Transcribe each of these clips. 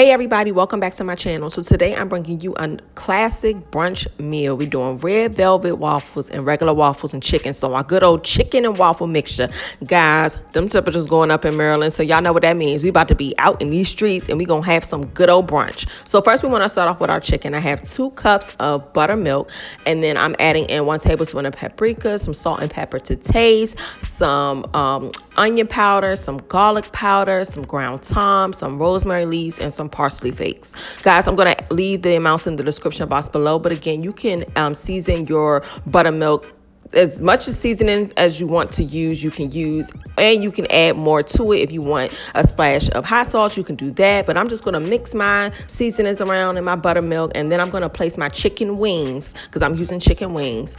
Hey everybody, welcome back to my channel. So today I'm bringing you a classic brunch meal. We're doing red velvet waffles and regular waffles and chicken. So our good old chicken and waffle mixture. Guys, them temperatures going up in Maryland, so y'all know what that means. We about to be out in these streets and we gonna have some good old brunch. So first we want to start off with our chicken. I have 2 cups of buttermilk, and then I'm adding in 1 tablespoon of paprika, some salt and pepper to taste, some onion powder, some garlic powder, some ground thyme, some rosemary leaves, and some parsley flakes. Guys, I'm going to leave the amounts in the description box below, but again, you can season your buttermilk as much as seasoning as you want to use, you can use, and you can add more to it. If you want a splash of hot sauce, you can do that, but I'm just going to mix my seasonings around in my buttermilk, and then I'm going to place my chicken wings, because I'm using chicken wings.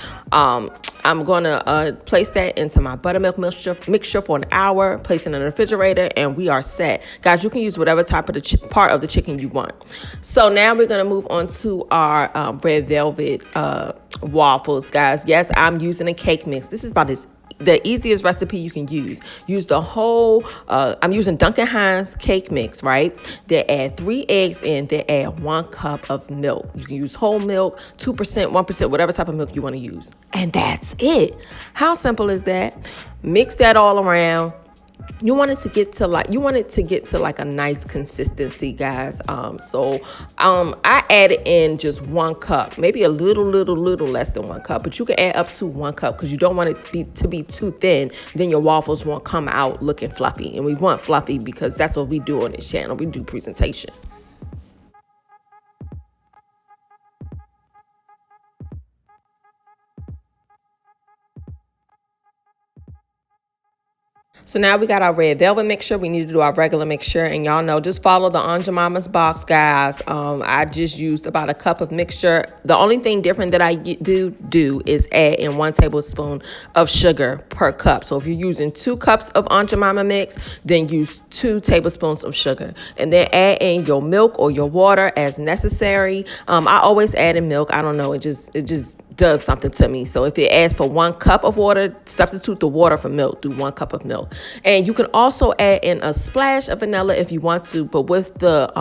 I'm going to place that into my buttermilk mixture for an hour, place it in the refrigerator, and we are set. Guys, you can use whatever type of part of the chicken you want. So now we're going to move on to our red velvet waffles, guys. Yes, I'm using a cake mix. This is about the easiest recipe you can use. Use the whole, I'm using Duncan Hines cake mix, right? They add 3 eggs in, they add 1 cup of milk. You can use whole milk, 2%, 1%, whatever type of milk you want to use. And that's it. How simple is that? Mix that all around. You want it to get to like a nice consistency, guys. I added in just 1 cup, maybe a little less than 1 cup, but you can add up to 1 cup because you don't want it to be too thin. Then your waffles won't come out looking fluffy, and we want fluffy because that's what we do on this channel. We do presentation. So now we got our red velvet mixture. We need to do our regular mixture. And y'all know, just follow the Aunt Jemima's box, guys. I just used about 1 cup of mixture. The only thing different that I do is add in 1 tablespoon of sugar per cup. So if you're using 2 cups of Aunt Jemima mix, then use 2 tablespoons of sugar. And then add in your milk or your water as necessary. I always add in milk. I don't know. It just does something to me. So if it asks for 1 cup of water, substitute the water for milk. Do 1 cup of milk. And you can also add in a splash of vanilla if you want to, but with the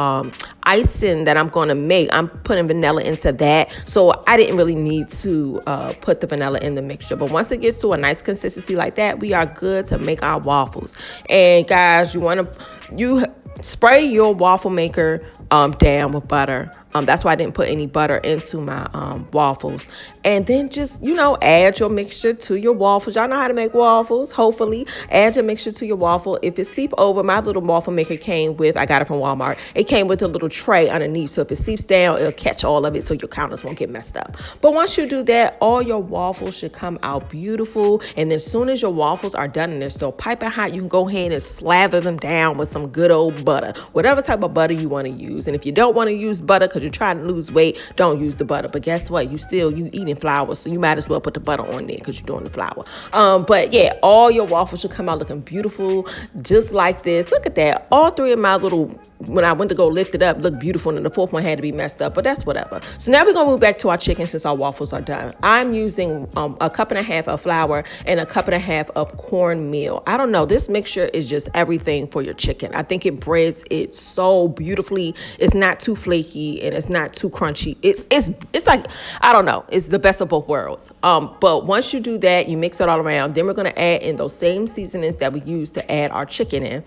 icing that I'm going to make, I'm putting vanilla into that. So I didn't really need to put the vanilla in the mixture. But once it gets to a nice consistency like that, we are good to make our waffles. And guys, you spray your waffle maker down with butter. That's why I didn't put any butter into my waffles. And then just, add your mixture to your waffles. Y'all know how to make waffles, hopefully. Add your mixture to your waffle. If it seeps over, my little waffle maker came with, I got it from Walmart. It came with a little tray underneath. So if it seeps down, it'll catch all of it so your counters won't get messed up. But once you do that, all your waffles should come out beautiful. And then as soon as your waffles are done and they're still piping hot, you can go ahead and slather them down with some good old butter. Whatever type of butter you want to use. And if you don't want to use butter because you're trying to lose weight, don't use the butter. But guess what? You eating flour, so you might as well put the butter on there because you're doing the flour. But yeah, all your waffles should come out looking beautiful, just like this. Look at that. All 3 of my little, when I went to go lift it up, looked beautiful, and the 4th one had to be messed up, but that's whatever. So now we're going to move back to our chicken since our waffles are done. I'm using 1.5 cups of flour and 1.5 cups of cornmeal. I don't know. This mixture is just everything for your chicken. I think it breads it so beautifully. It's not too flaky and it's not too crunchy. It's like, I don't know. It's the best of both worlds. But once you do that, you mix it all around. Then we're going to add in those same seasonings that we used to add our chicken in.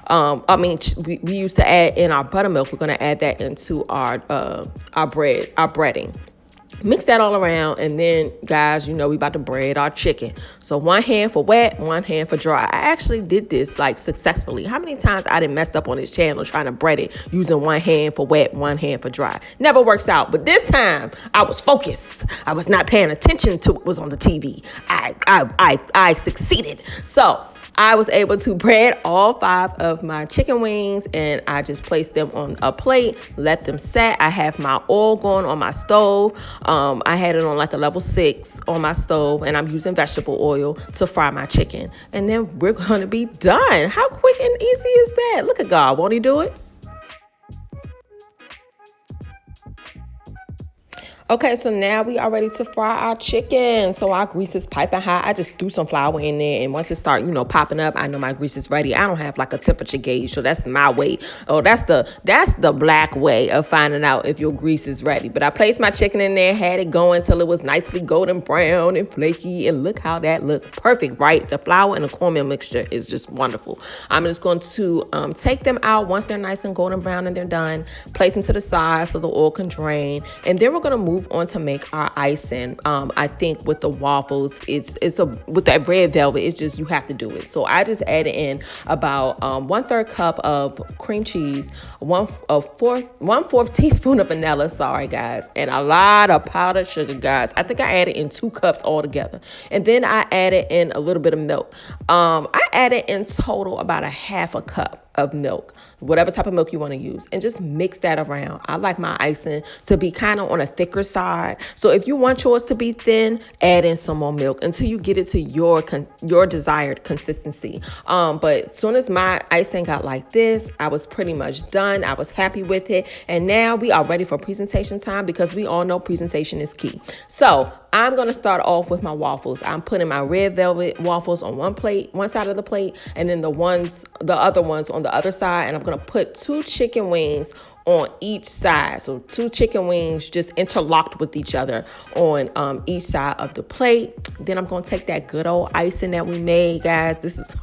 We used to add in our buttermilk. We're going to add that into our breading. Mix that all around, and then, guys, we about to bread our chicken. So 1 hand for wet, 1 hand for dry. I actually did this successfully. How many times I done messed up on this channel trying to bread it using 1 hand for wet, 1 hand for dry. Never works out. But this time I was focused. I was not paying attention to what was on the TV. I succeeded. So I was able to bread all 5 of my chicken wings, and I just placed them on a plate, let them set. I have my oil going on my stove. I had it on like a level 6 on my stove, and I'm using vegetable oil to fry my chicken. And then we're going to be done. How quick and easy is that? Look at God. Won't he do it? Okay, so now we are ready to fry our chicken. So our grease is piping hot. I just threw some flour in there, and once it start, popping up, I know my grease is ready. I don't have like a temperature gauge, so that's my way. Oh, that's the black way of finding out if your grease is ready. But I placed my chicken in there, had it going till it was nicely golden brown and flaky, and look how that looked. Perfect, right? The flour and the cornmeal mixture is just wonderful. I'm just going to take them out once they're nice and golden brown and they're done. Place them to the side so the oil can drain, and then we're gonna move on to make our icing. I think with the waffles, with that red velvet, it's just you have to do it. So I just added in about 1/3 cup of cream cheese, one fourth teaspoon of vanilla. Sorry guys, and a lot of powdered sugar, guys. I think I added in 2 cups altogether, and then I added in a little bit of milk. I added in total about a 1/2 cup of milk, whatever type of milk you want to use, and just mix that around. I like my icing to be kind of on a thicker side. So if you want yours to be thin, add in some more milk until you get it to your desired consistency. But as soon as my icing got like this, I was pretty much done. I was happy with it. And now we are ready for presentation time, because we all know presentation is key. So I'm going to start off with my waffles. I'm putting my red velvet waffles on one side of the plate, and then the other ones on the other side. And I'm going to put 2 chicken wings on each side. So 2 chicken wings just interlocked with each other on each side of the plate. Then I'm going to take that good old icing that we made, guys. This is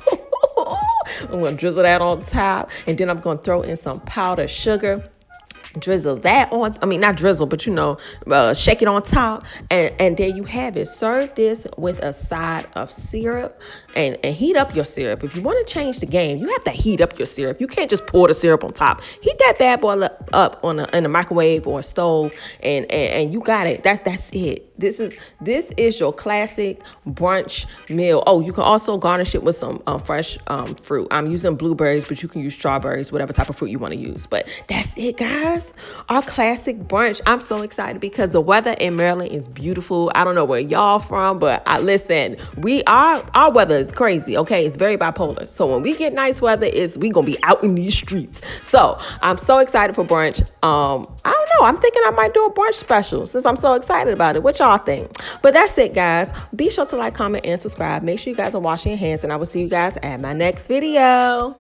I'm going to drizzle that on top, and then I'm going to throw in some powdered sugar. Drizzle that on, not drizzle, but shake it on top, and there you have it. Serve this with a side of syrup, and heat up your syrup. If you want to change the game, you have to heat up your syrup. You can't just pour the syrup on top. Heat that bad boy up in a microwave or a stove, and you got it. That's it. This is your classic brunch meal. Oh, you can also garnish it with some fresh fruit. I'm using blueberries, but you can use strawberries, whatever type of fruit you want to use. But that's it, guys. Our classic brunch. I'm so excited because the weather in Maryland is beautiful. I don't know where y'all from, but listen, our weather is crazy. Okay, it's very bipolar. So when we get nice weather, we gonna be out in these streets. So I'm so excited for brunch. I don't know. I'm thinking I might do a brunch special since I'm so excited about it. What y'all think? But that's it, guys. Be sure to like, comment, and subscribe. Make sure you guys are washing your hands, and I will see you guys at my next video.